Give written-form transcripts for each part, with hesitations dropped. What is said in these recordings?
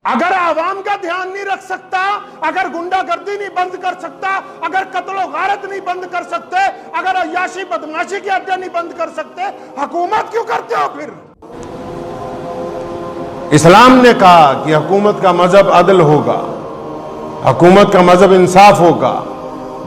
अगर आवाम का ध्यान नहीं रख सकता, अगर गुंडागर्दी नहीं बंद कर सकता, अगर कत्लो गारत नहीं बंद कर सकते, अगर अय्याशी बदमाशी के अड्डे नहीं बंद कर सकते, हुकूमत क्यों करते हो फिर? इस्लाम ने कहा कि हुकूमत का मजहब अदल होगा, हुकूमत का मजहब इंसाफ होगा।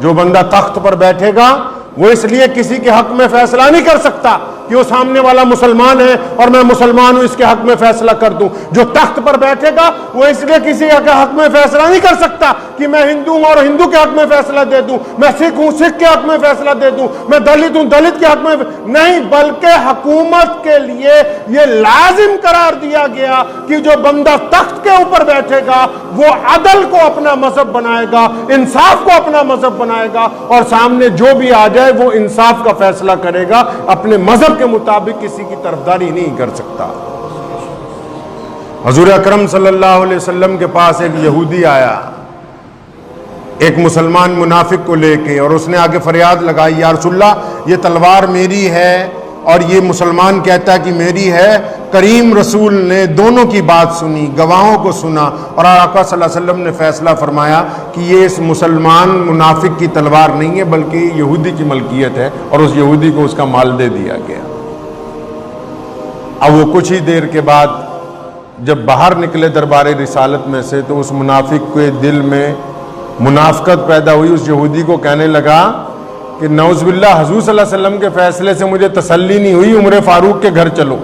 जो बंदा तख्त पर बैठेगा वो इसलिए किसी के हक में फैसला नहीं कर सकता कि वो सामने वाला मुसलमान है और मैं मुसलमान हूं इसके हक में फैसला कर दूं। जो तख्त पर बैठेगा वो इसलिए किसी के हक में फैसला नहीं कर सकता कि मैं हिंदू हूं और हिंदू के हक में फैसला दे दूं, मैं सिख हूं सिख के हक में फैसला दे दूं, मैं दलित हूं दलित के हक में नहीं, बल्कि हुकूमत के लिए यह लाजिम करार दिया गया कि जो बंदा तख्त के ऊपर बैठेगा वो अदल को अपना मजहब बनाएगा, इंसाफ को अपना मजहब बनाएगा और सामने जो भी आ जाए वो इंसाफ का फैसला करेगा, अपने मजहब के मुताबिक किसी की तरफदारी नहीं कर सकता। हजूर अकरम सल्लल्लाहु अलैहि वसल्लम के पास एक यहूदी आया एक मुसलमान मुनाफिक को लेके, और उसने आगे फरियाद लगाई, या रसूलल्लाह ये तलवार मेरी है और ये मुसलमान कहता है कि मेरी है। करीम रसूल ने दोनों की बात सुनी, गवाहों को सुना और आका सल्लल्लाहु अलैहि वसल्लम ने फैसला फरमाया कि ये इस मुसलमान मुनाफिक की तलवार नहीं है बल्कि यहूदी की मलकियत है, और उस यहूदी को उसका माल दे दिया गया। अब वो कुछ ही देर के बाद जब बाहर निकले दरबार रिसालत में से तो उस मुनाफिक के दिल में मुनाफकत पैदा हुई। उस यहूदी को कहने लगा कि नौज़बिल्लाह हुज़ूर सल्लल्लाहु अलैहि वसल्लम के फैसले से मुझे तसल्ली नहीं हुई, उमर फारूक के घर चलो।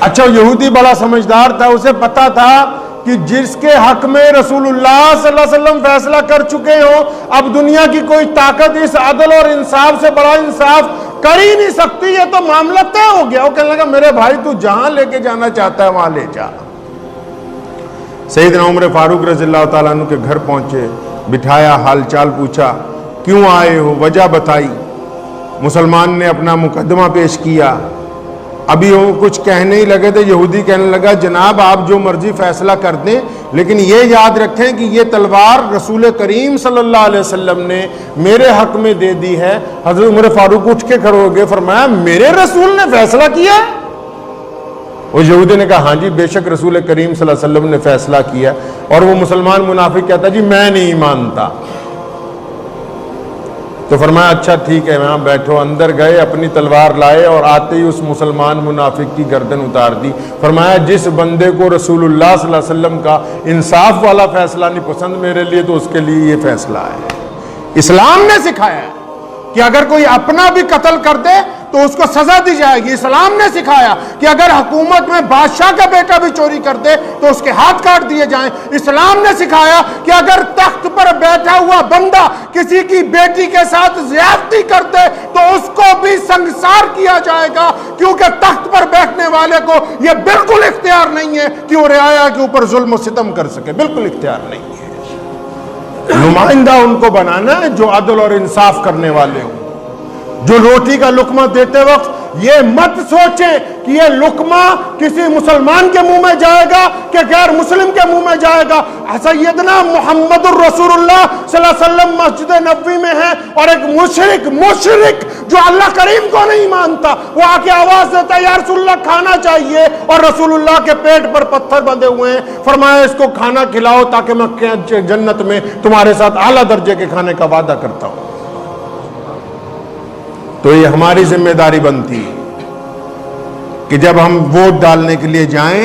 अच्छा, यहूदी बड़ा समझदार था, उसे पता था कि जिसके हक में रसूलुल्लाह सल्लल्लाहु अलैहि वसल्लम फैसला कर चुके हो, अब दुनिया की कोई ताकत इस अदल और इंसाफ से बड़ा इंसाफ कर ही नहीं सकती, ये तो मामला तय हो गया। वो कहने लगा मेरे भाई तू जहां लेके जाना चाहता है वहां ले जा। सैयदना उमर फारूक रज़ियल्लाहु ताला अन्हु के घर पहुंचे, बिठाया, हालचाल पूछा, क्यों आए हो, वजह बताई। मुसलमान ने अपना मुकदमा पेश किया। अभी वो कुछ कहने ही लगे थे, यहूदी कहने लगा जनाब आप जो मर्जी फैसला कर दें, लेकिन ये याद रखें कि ये तलवार रसूल करीम सल्लल्लाहु अलैहि वसल्लम ने मेरे हक में दे दी है। हज़रत उमर फारूक उठ के खड़े हो गए, फरमाया मेरे रसूल ने फैसला किया? वो यहूदी ने कहा हाँ जी बेशक रसूल करीम सल्लल्लाहु अलैहि वसल्लम ने फैसला किया। और वो मुसलमान मुनाफिक कहता जी मैं नहीं मानता। तो फरमाया अच्छा ठीक है वहां बैठो। अंदर गए, अपनी तलवार लाए और आते ही उस मुसलमान मुनाफिक की गर्दन उतार दी। फरमाया जिस बंदे को रसूलुल्लाह सल्लल्लाहु अलैहि वसल्लम का इंसाफ वाला फैसला नहीं पसंद मेरे लिए, तो उसके लिए ये फैसला है। इस्लाम ने सिखाया कि अगर कोई अपना भी कत्ल कर दे तो उसको सजा दी जाएगी। इस्लाम ने सिखाया कि अगर हुकूमत में बादशाह का बेटा भी चोरी कर दे तो उसके हाथ काट दिए जाएं। इस्लाम ने सिखाया कि अगर तख्त पर बैठा हुआ बंदा किसी की बेटी के साथ ज्यादती कर दे तो उसको भी संसार किया जाएगा, क्योंकि तख्त पर बैठने वाले को यह बिल्कुल इख्तियार नहीं है कि वो रियाया के ऊपर जुल्म और सितम कर सके, बिल्कुल इख्तियार नहीं है। नुमाइंदा उनको बनाना है जो अदल और इंसाफ करने वाले हों। जो रोटी का लुकमा देते वक्त ये मत सोचें कि ये लुकमा किसी मुसलमान के मुंह में जाएगा कि गैर मुस्लिम के मुंह में जाएगा। सैयदना मुहम्मदुर रसूलुल्लाह सल्लल्लाहु अलैहि वसल्लम मस्जिद नबवी में है और एक मुशरिक जो अल्लाह करीम को नहीं मानता वो आके आवाज देता है या रसूलुल्लाह खाना चाहिए, और रसूलुल्लाह के पेट पर पत्थर बंधे हुए हैं। फरमाया इसको खाना खिलाओ ताकि मैं जन्नत में तुम्हारे साथ आला दर्जे के खाने का वादा करता हूं। तो ये हमारी जिम्मेदारी बनती है कि जब हम वोट डालने के लिए जाएं,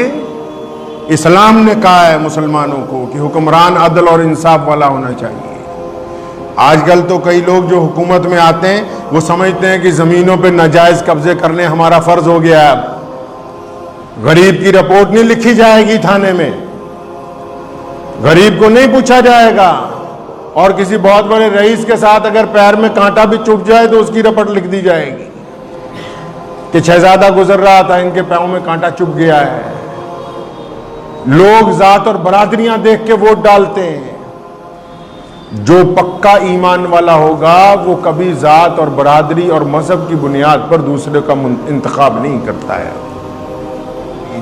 इस्लाम ने कहा है मुसलमानों को कि हुक्मरान अदल और इंसाफ वाला होना चाहिए। आजकल तो कई लोग जो हुकूमत में आते हैं वो समझते हैं कि जमीनों पे नाजायज कब्जे करने हमारा फर्ज हो गया है। गरीब की रिपोर्ट नहीं लिखी जाएगी थाने में, गरीब को नहीं पूछा जाएगा, और किसी बहुत बड़े रईस के साथ अगर पैर में कांटा भी चुभ जाए तो उसकी रिपोर्ट लिख दी जाएगी कि शहजादा गुजर रहा था इनके पैरों में कांटा चुभ गया है। लोग जात और बरादरियां देख के वोट डालते हैं। जो पक्का ईमान वाला होगा वो कभी जात और बरादरी और मजहब की बुनियाद पर दूसरे का इंतखाब नहीं करता है।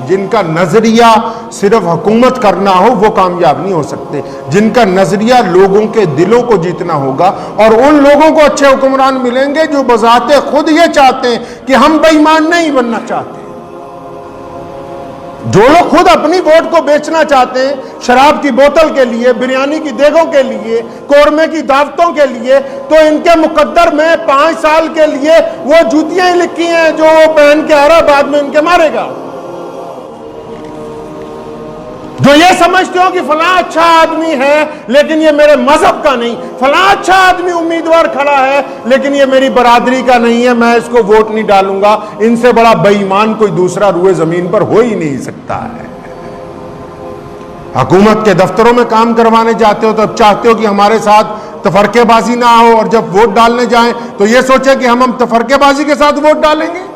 जिनका नजरिया सिर्फ हुकूमत करना हो वो कामयाब नहीं हो सकते। जिनका नजरिया लोगों के दिलों को जीतना होगा, और उन लोगों को अच्छे हुक्मरान मिलेंगे जो बजाते खुद ये चाहते हैं कि हम बेईमान नहीं बनना चाहते। जो लोग खुद अपनी वोट को बेचना चाहते हैं शराब की बोतल के लिए, बिरयानी की देगों के लिए, कोरमे की दावतों के लिए, तो इनके मुकद्दर में 5 साल के लिए वो जूतियां ही लिखी हैं जो वो पहन के आ रहा, बाद में इनके मारेगा। जो ये समझते हो कि फलां अच्छा आदमी है लेकिन ये मेरे मजहब का नहीं, फलां अच्छा आदमी उम्मीदवार खड़ा है लेकिन ये मेरी बरादरी का नहीं है, मैं इसको वोट नहीं डालूंगा, इनसे बड़ा बेईमान कोई दूसरा रुए जमीन पर हो ही नहीं सकता है। हुकूमत के दफ्तरों में काम करवाने जाते हो तो अब चाहते हो कि हमारे साथ तफरकेबाजी ना हो, और जब वोट डालने जाएं तो ये सोचे कि हम तफरकेबाजी के साथ वोट डालेंगे।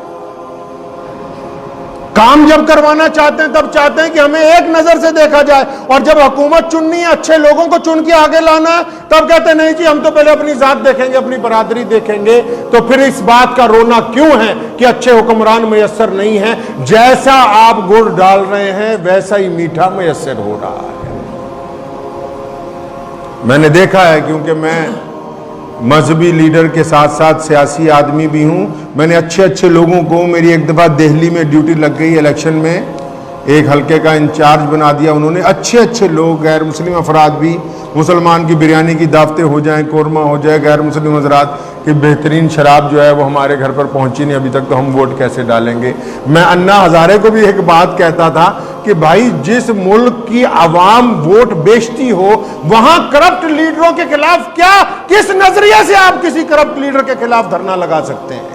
काम जब करवाना चाहते हैं तब चाहते हैं कि हमें एक नजर से देखा जाए, और जब हुकूमत चुननी है, अच्छे लोगों को चुन के आगे लाना है, तब कहते हैं नहीं जी हम तो पहले अपनी जात देखेंगे, अपनी बरादरी देखेंगे। तो फिर इस बात का रोना क्यों है कि अच्छे हुक्मरान मैसर नहीं है? जैसा आप गुड़ डाल रहे हैं वैसा ही मीठा मैसर हो रहा है। मैंने देखा है, क्योंकि मैं मजहबी लीडर के साथ साथ सियासी आदमी भी हूं। मैंने अच्छे अच्छे लोगों को, मेरी एक दफ़ा दिल्ली में ड्यूटी लग गई इलेक्शन में, एक हल्के का इंचार्ज बना दिया उन्होंने। अच्छे अच्छे लोग, गैर मुस्लिम अफराद भी, मुसलमान की बिरयानी की दावतें हो जाएं, कोरमा हो जाए, गैर मुस्लिम हजरात की बेहतरीन शराब जो है वो हमारे घर पर पहुंची नहीं अभी तक, तो हम वोट कैसे डालेंगे? मैं अन्ना हजारे को भी एक बात कहता था कि भाई जिस मुल्क की आवाम वोट बेचती हो वहां करप्ट लीडरों के खिलाफ क्या, किस नजरिए से आप किसी करप्ट लीडर के खिलाफ धरना लगा सकते हैं?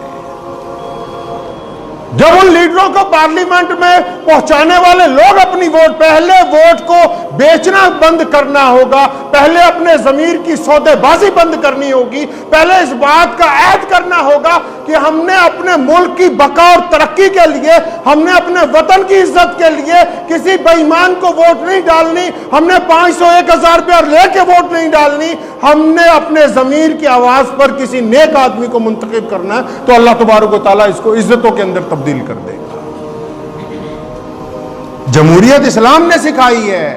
जब उन लीडरों को पार्लियामेंट में पहुंचाने वाले लोग अपनी वोट, पहले वोट को बेचना बंद करना होगा, पहले अपने जमीर की सौदेबाजी बंद करनी होगी, पहले इस बात का ऐद करना होगा कि हमने अपने मुल्क की बका और तरक्की के लिए, हमने अपने वतन की इज्जत के लिए किसी बेईमान को वोट नहीं डालनी, हमने 500-1000 रुपया लेके वोट नहीं डालनी, हमने अपने जमीर की आवाज पर किसी नेक आदमी को मुंतखब करना है। तो अल्लाह तबारक व तआला इसको इज्जतों के अंदर तब्दील कर देगा। जमहूरियत इस्लाम ने सिखाई है।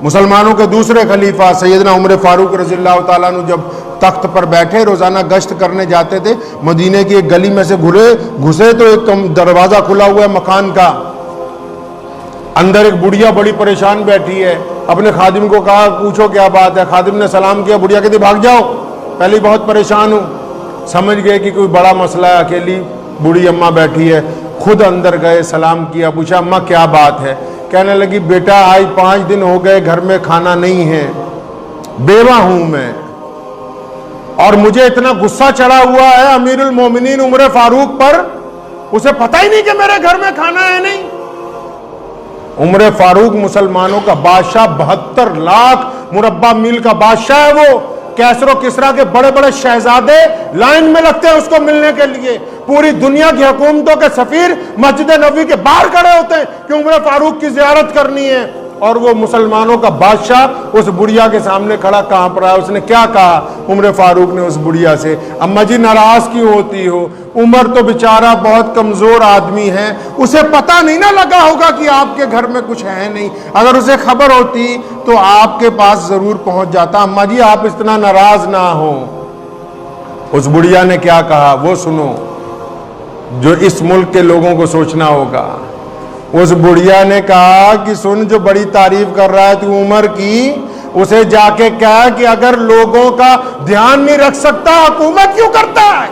मुसलमानों के दूसरे खलीफा सैयदना उमर फारूक रज़ियल्लाहु ताला अन्हु जब तख्त पर बैठे, रोजाना गश्त करने जाते थे, मदीने की एक गली में से घुसे तो एक दरवाजा खुला हुआ है मकान का, अंदर एक बुढ़िया बड़ी परेशान बैठी है। अपने खादिम को कहा पूछो क्या बात है? खादिम ने सलाम किया, बुढ़िया कहती भाग जाओ, पहले बहुत परेशान हूं। समझ गए कि कोई बड़ा मसला है, अकेली बूढ़ी अम्मा बैठी है। खुद अंदर गए, सलाम किया, पूछा अम्मा क्या बात है? कहने लगी बेटा आज 5 दिन हो गए घर में खाना नहीं है, बेवा हूं मैं, और मुझे इतना गुस्सा चढ़ा हुआ है अमीरुल मोमिनीन उमर फारूक पर, उसे पता ही नहीं कि मेरे घर में खाना है नहीं। उमर फारूक मुसलमानों का बादशाह, 72 लाख मुरब्बा मील का बादशाह है वो। कैसरो किसरा के बड़े बड़े शहजादे लाइन में लगते हैं उसको मिलने के लिए। पूरी दुनिया की हुकूमतों के सफीर मस्जिद नबी के बाहर खड़े होते हैं कि उमर फारूक की जियारत करनी है, और वो मुसलमानों का बादशाह उस बुढ़िया के सामने खड़ा कांप रहा है। उसने क्या कहा उमर फारूक ने उस बुढ़िया से? अम्मा जी नाराज क्यों होती हो? उमर तो बेचारा बहुत कमजोर आदमी है, उसे पता नहीं ना लगा होगा कि आपके घर में कुछ है नहीं, अगर उसे खबर होती तो आपके पास जरूर पहुंच जाता। अम्मा जी आप इतना नाराज ना हो। उस बुढ़िया ने क्या कहा वो सुनो, जो इस मुल्क के लोगों को सोचना होगा। उस बुढ़िया ने कहा कि सुन, जो बड़ी तारीफ कर रहा है तू उमर की, उसे जाके कह कि अगर लोगों का ध्यान नहीं रख सकता हुकूमत क्यों करता है?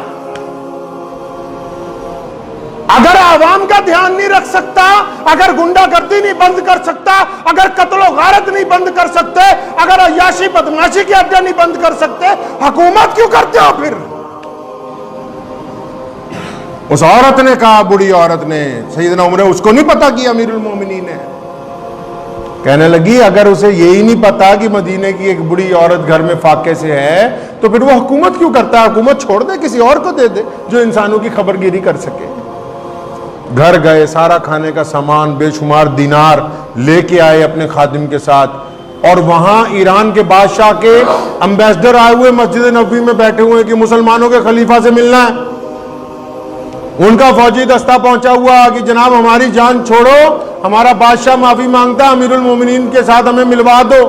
अगर आवाम का ध्यान नहीं रख सकता, अगर गुंडागर्दी नहीं बंद कर सकता, अगर कत्लो गारत नहीं बंद कर सकते, अगर अय्याशी बदमाशी की अड्डा नहीं बंद कर सकते, हुकूमत क्यों करते हो फिर? उस औरत ने कहा, बूढ़ी औरत ने, सैयदना उमर, उसको नहीं पता कि अमीरुल मोमिनीन है। कहने लगी अगर उसे यही नहीं पता कि मदीने की एक बूढ़ी औरत घर में फाके से है तो फिर वो हुकूमत क्यों करता है? हुकूमत छोड़ दे, किसी और को दे दे जो इंसानों की खबरगिरी कर सके। घर गए, सारा खाने का सामान, बेशुमार दिनार लेके आए अपने खादिम के साथ, और वहां ईरान के बादशाह के एम्बेसडर आए हुए मस्जिद नबी में बैठे हुए कि मुसलमानों के खलीफा से मिलना है। उनका फौजी दस्ता पहुंचा हुआ कि जनाब हमारी जान छोड़ो, हमारा बादशाह माफी मांगता, अमीरुल मोमिनीन के साथ हमें मिलवा दो।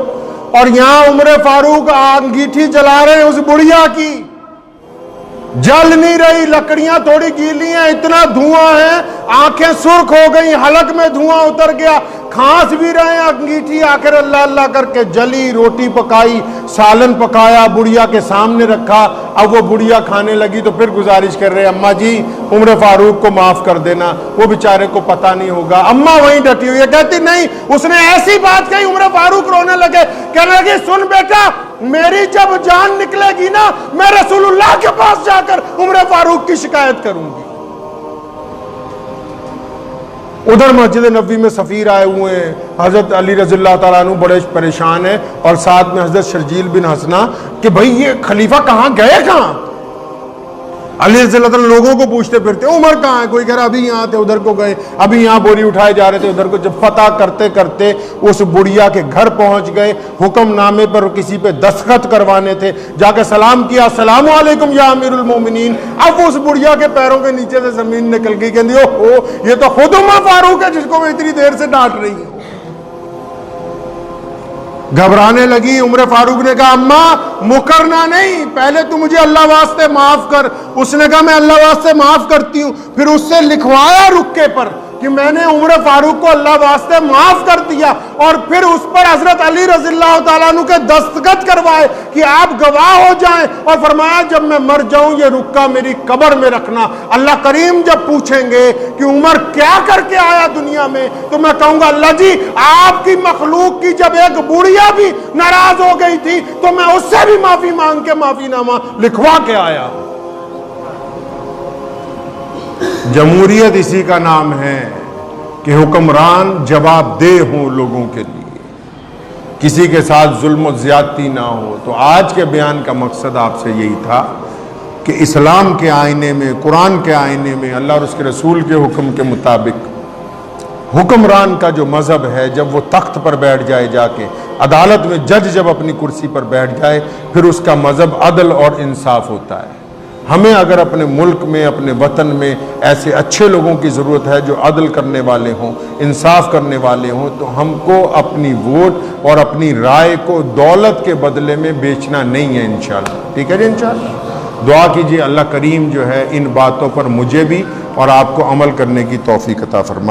और यहां उमर फारूक अंगीठी जला रहे हैं उस बुढ़िया की। जल नहीं रही, लकड़ियां थोड़ी गीली हैं, इतना धुआं है, आंखें सुर्ख हो गई, हलक में धुआं उतर गया, खांस भी रहे हैं, अंगीठी आखिर अल्लाह अल्लाह करके जली, रोटी पकाई, सालन पकाया, बुढ़िया के सामने रखा। अब वो बुढ़िया खाने लगी तो फिर गुजारिश कर रहे, अम्मा जी उम्र फारूक को माफ कर देना, वो बेचारे को पता नहीं होगा। अम्मा वहीं डटी हुई है, कहती नहीं, उसने ऐसी बात कही, उम्र फारूक रोने लगे, कहने लगे सुन बेटा, मेरी जब जान निकलेगी ना, मैं रसूलुल्लाह के पास जाकर उम्र फारूक की शिकायत करूंगी। उधर मस्जिद नबी में सफीर आए हुए हैं, हजरत अली रज़ियल्लाहु ताला अन्हु बड़े परेशान है, और साथ में हजरत शर्जील बिन हसना कि भाई ये खलीफा कहां गए, कहां? अली रज़ियल्लाहु ताला लोगों को पूछते फिरते, उमर कहां है? कोई कह रहा अभी यहाँ थे, उधर को गए, अभी यहाँ बोरी उठाए जा रहे थे, उधर को। जब फतह करते करते उस बुढ़िया के घर पहुंच गए, हुक्मनामे पर किसी पे दस्तखत करवाने थे, जाके सलाम किया, अस्सलामु अलैकुम या अमीरुल मोमिनीन। अब उस बुढ़िया के पैरों के नीचे से जमीन निकल गई, कहती ओहो ये तो खुद उमर फारूक है जिसको मैं इतनी देर से डांट रही हूं। घबराने लगी। उमर फारूक ने कहा अम्मा मुकरना नहीं, पहले तू मुझे अल्लाह वास्ते माफ कर। उसने कहा मैं अल्लाह वास्ते माफ करती हूं। फिर उससे लिखवाया रुक्के पर कि मैंने उमर फारूक को अल्लाह वास्ते माफ कर दिया, और फिर उस पर हजरत अली रज़ियल्लाहु ताला अन्हु के दस्तखत करवाए कि आप गवाह हो जाएं, और फरमाया जब मैं मर जाऊं ये रुक्का मेरी कब्र में रखना। अल्लाह करीम जब पूछेंगे कि उमर क्या करके आया दुनिया में, तो मैं कहूंगा अल्लाह जी आपकी मखलूक की जब एक बुढ़िया भी नाराज हो गई थी तो मैं उससे भी माफी मांग के माफीनामा लिखवा के आया। जमहूरियत इसी का नाम है कि हुक्मरान जवाबदेह हों लोगों के लिए, किसी के साथ जुल्म और ज्यादती ना हो। तो आज के बयान का मकसद आपसे यही था कि इस्लाम के आईने में, कुरान के आईने में, अल्लाह और उसके रसूल के हुक्म के मुताबिक हुक्मरान का जो मजहब है, जब वो तख्त पर बैठ जाए, जाके अदालत में जज जब अपनी कुर्सी पर बैठ जाए, फिर उसका मजहब अदल और इंसाफ होता है। हमें अगर अपने मुल्क में, अपने वतन में ऐसे अच्छे लोगों की ज़रूरत है जो अदल करने वाले हों, इंसाफ करने वाले हों, तो हमको अपनी वोट और अपनी राय को दौलत के बदले में बेचना नहीं है इंशाअल्लाह। ठीक है जी, इंशाअल्लाह दुआ कीजिए अल्लाह करीम जो है इन बातों पर मुझे भी और आपको अमल करने की तौफीक अता फरमाए।